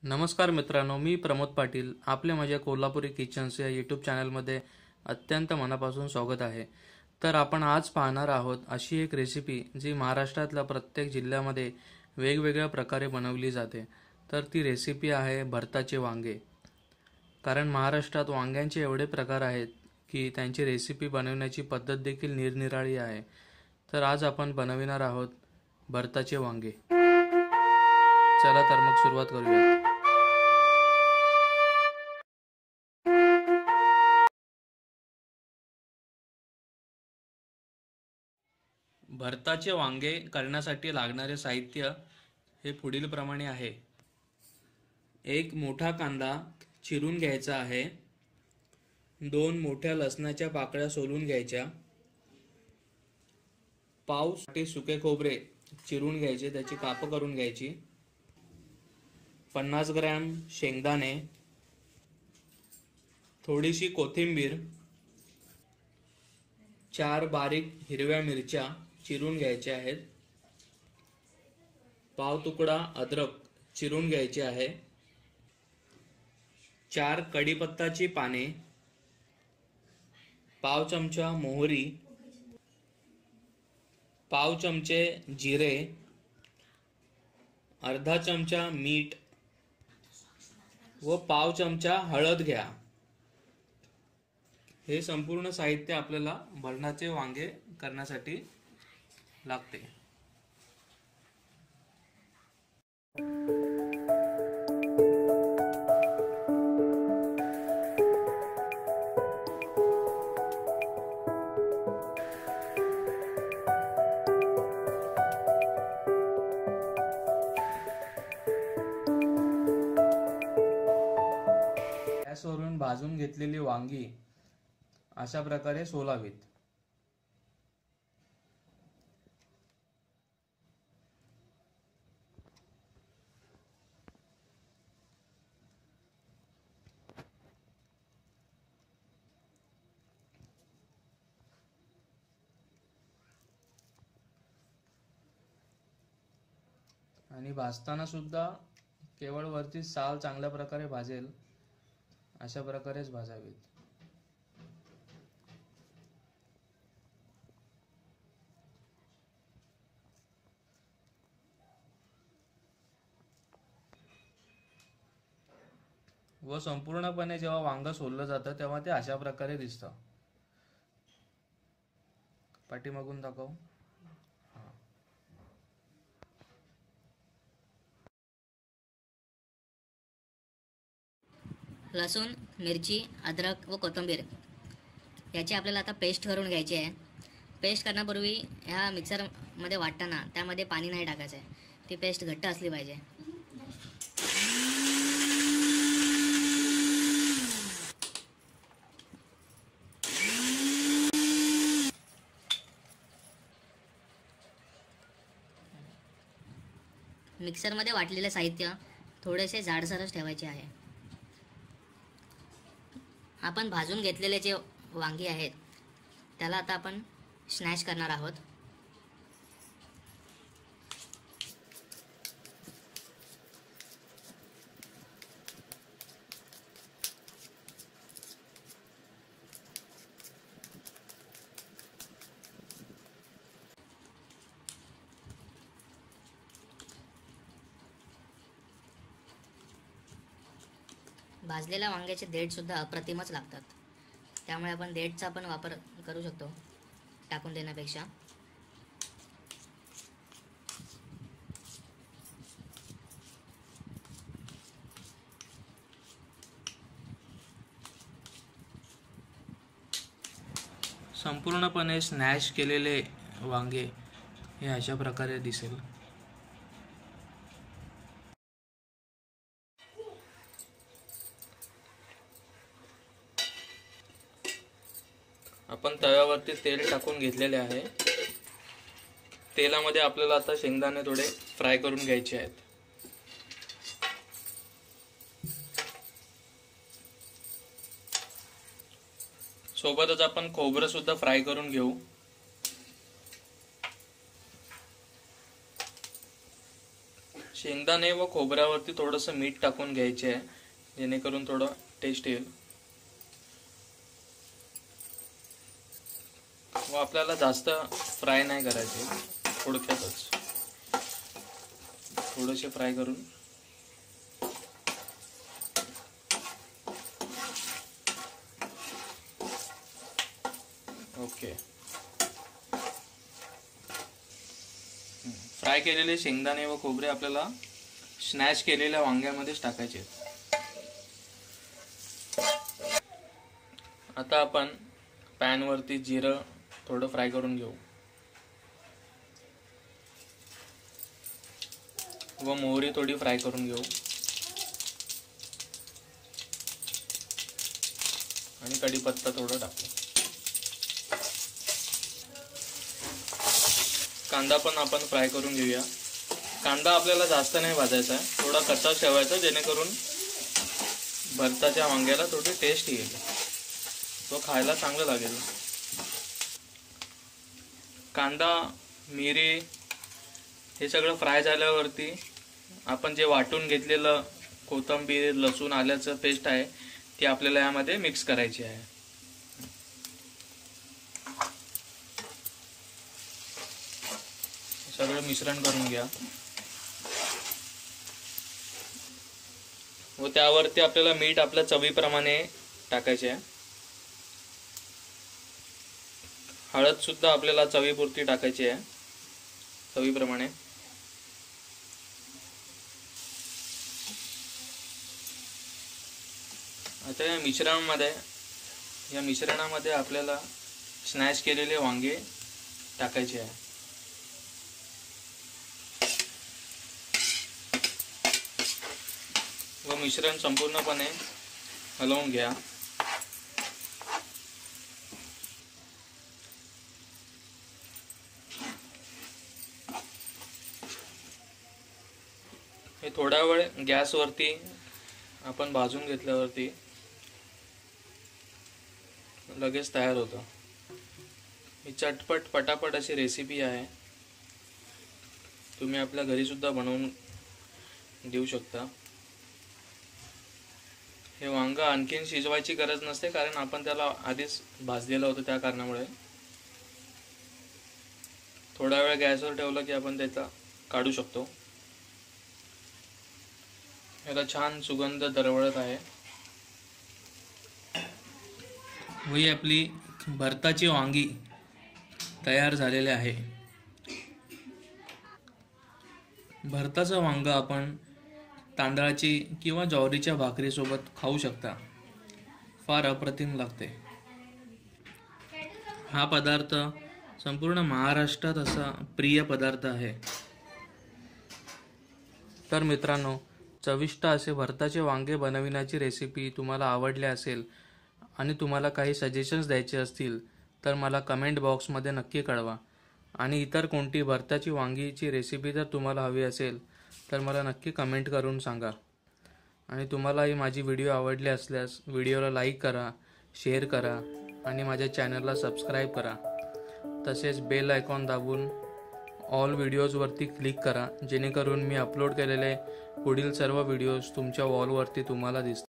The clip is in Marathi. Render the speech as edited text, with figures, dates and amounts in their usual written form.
नमस्कार मित्रांनो, मी प्रमोद पाटील. आपले माझ्या कोल्हापुरी किचन्स या यूट्यूब चॅनलमध्ये अत्यंत मनापासून स्वागत आहे. तर आपण आज पाहणार आहोत अशी एक रेसिपी जी महाराष्ट्रातल्या प्रत्येक जिल्ह्यामध्ये वेगवेगळ्या प्रकारे बनवली जाते. तर ती रेसिपी आहे भरताचे वांगे. कारण महाराष्ट्रात वांग्यांचे एवढे प्रकार आहेत की त्यांची रेसिपी बनवण्याची पद्धत देखील निरनिराळी आहे. तर आज आपण बनविणार आहोत भरताचे वांगे. चला तर मग सुरुवात करूया. भरताचे वांगे करण्यासाठी लागणारे साहित्य हे पुढील प्रमाणे आहे. एक मोठा कांदा चिरून घ्यायचा आहे. 2 मोठ्या लसणाच्या पाकळ्या सोलून घ्यायच्या. पाव वाटी सुके खोबरे चिरून घ्यायचे, त्याची काप करून घ्यायची. 50 ग्रॅम शेंगदाणे, थोडीशी कोथिंबीर, 4 बारीक हिरव्या मिरच्या चिरून घ्यायच्या आहेत. पाव तुकडा अद्रक चिरून घ्यायचे आहे. 4 कढीपत्ताची पाने, पाव चमचा मोहरी, पाव चमचे जिरे, अर्धा चमचा मीठ व पाव चमचा हळद घ्या. हे संपूर्ण साहित्य आपल्याला भरताचे वांगे करण्यासाठी लागते. गॅसवरून भाजून घेतलेली वांगी अशा प्रकारे सोलावीत. आणि भाजताना सुद्धा केवळ वरती साल चांगल्या प्रकारे भाजेल अशा प्रकारेच भाजावीत. व संपूर्णपणे जेव्हा वांग सोललं जातं तेव्हा ते अशा प्रकारे दिसतं. पाठीमागून दाखव. लसूण, मिरची, अद्रक व कोथिंबीर याची आपल्याला आता पेस्ट करून घ्यायची आहे. पेस्ट करण्यापूर्वी ह्या मिक्सरमध्ये वाटताना त्यामध्ये पाणी नाही टाकायचं आहे. ती पेस्ट घट्ट असली पाहिजे. मिक्सरमध्ये वाटलेले साहित्य थोडेसे जाडसरच ठेवायचे आहे. आपण भाजून घेतलेले जे वांगी आहेत त्याला आता आपण स्मॅश करणार आहोत. भाजलेल्या वांग्याचे देठ सुद्धा अप्रतिमच लागतात. त्यामुळे आपण देठचा पण वापर करू शकतो टाकून देण्यापेक्षा. संपूर्णपणे स्मॅश केलेले वांगे हे अशा प्रकारे दिसेल. आपण तव्यावरती तेल टाकून घेतलेले आहे. तेलामध्ये आपल्याला आता शेंगदाणे थोडे फ्राय करून घ्यायचे आहेत. सोबतच आपण खोबरं सुद्धा फ्राय करून घेऊ. शेंगदाणे शेंगदाणे व खोबऱ्यावरती थोडंसं मीठ टाकून घ्यायचे आहे, जेणेकरून थोडं टेस्ट येईल. व आपल्याला जास्त फ्राय नाही करायचे, थोडक्यातच थोडेसे फ्राय करून ओके. फ्राय केलेले शेंगदाणे व खोबरे आपल्याला स्नॅच केलेल्या वांग्यामध्येच टाकायचे. आता आपण पॅन वरती जिरं थोडं फ्राय करून घेऊ व मोहरी थोडी फ्राय करून घेऊ आणि कढीपत्ता थोडं टाकू. कांदा पण आपण फ्राय करून घेऊया. कांदा आपल्याला जास्त नाही भाजायचा आहे, थोडा कच्चा ठेवायचा, जेणेकरून भरताच्या वांग्याला थोडी टेस्ट येईल, तो खायला चांगलं लागेल. कांदा मिरी हे सगळं फ्राय झाल्यावरती आपण जे वाटून घेतलेलं कोथिंबीर लसूण आल्याचं पेस्ट आहे ती आपल्याला यामध्ये मिक्स करायची आहे. सगळं मिश्रण करून घ्या व त्यावरती आपल्याला मीठ आपल्या चवीप्रमाणे टाकायचे आहे. हळद सुद्धा आपल्याला चवीपुरती टाकायची आहे, चवीप्रमाणे. आता या मिश्रणामध्ये आपल्याला स्नॅच केलेले वांगे टाकायचे आहे. व मिश्रण संपूर्णपणे हलवून घ्या. हे थोडा वेळ गॅसवरती आपण भाजून घेतल्यावरती लगेच तयार होतं. ही चटपट पटापट अशी रेसिपी आहे, तुम्ही आपल्या घरी सुद्धा बनवून देऊ शकता. हे वांग आणखीन शिजवायची गरज नसते, कारण आपण त्याला आधीच भाजलेलं होतं, त्या कारणामुळे. थोडा वेळ गॅसवर ठेवलं की आपण त्याचा काढू शकतो. याला छान सुगंध दरवळत आहे. ही आपली भरताची वांगी तयार झालेले आहे. भरताचं वांग आपण तांदळाची किंवा ज्वारीच्या भाकरीसोबत खाऊ शकता, फार अप्रतिम लागते. हा पदार्थ संपूर्ण महाराष्ट्रात असा प्रिय पदार्थ आहे. तर मित्रांनो, चविष्ट असे भरताचे वांगे बनविण्याची रेसिपी तुम्हाला आवडली असेल आणि तुम्हाला काही सजेशन्स द्यायचे असतील तर मला कमेंट बॉक्समध्ये नक्की कळवा. आणि इतर कोणती भरताची वांगीची रेसिपी जर तुम्हाला हवी असेल तर मला नक्की कमेंट करून सांगा. आणि तुम्हाला ही माझी व्हिडिओ आवडली असल्यास व्हिडिओला लाईक करा, शेअर करा आणि माझ्या चॅनलला सबस्क्राईब करा. तसेच बेल आयकॉन दाबून ऑल व्हिडिओजवरती क्लिक करा, जेणेकरून मी अपलोड केलेले पुढील सर्व व्हिडिओज तुमच्या वॉलवरती तुम्हाला दिसतील.